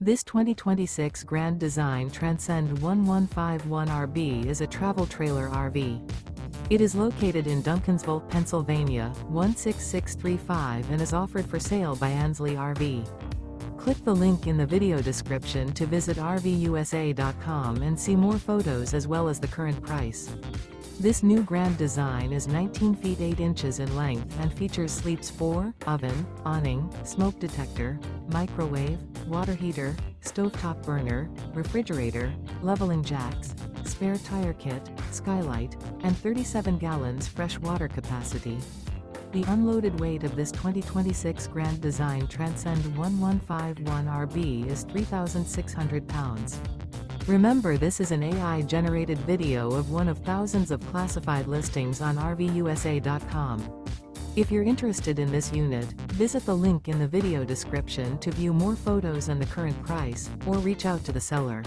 This 2026 Grand Design Transcend One 151 RB is a travel trailer RV. It is located in Duncansville, Pennsylvania, 16635 and is offered for sale by Ansley RV. Click the link in the video description to visit RVUSA.com and see more photos as well as the current price. This new Grand Design is 19 feet 8 inches in length and features sleeps 4, oven, awning, smoke detector, microwave, water heater, stovetop burner, refrigerator, leveling jacks, spare tire kit, skylight, and 37 gallons fresh water capacity. The unloaded weight of this 2026 Grand Design Transcend One 151 RB is 3,600 pounds. Remember, this is an AI-generated video of one of thousands of classified listings on RVUSA.com. If you're interested in this unit, visit the link in the video description to view more photos and the current price, or reach out to the seller.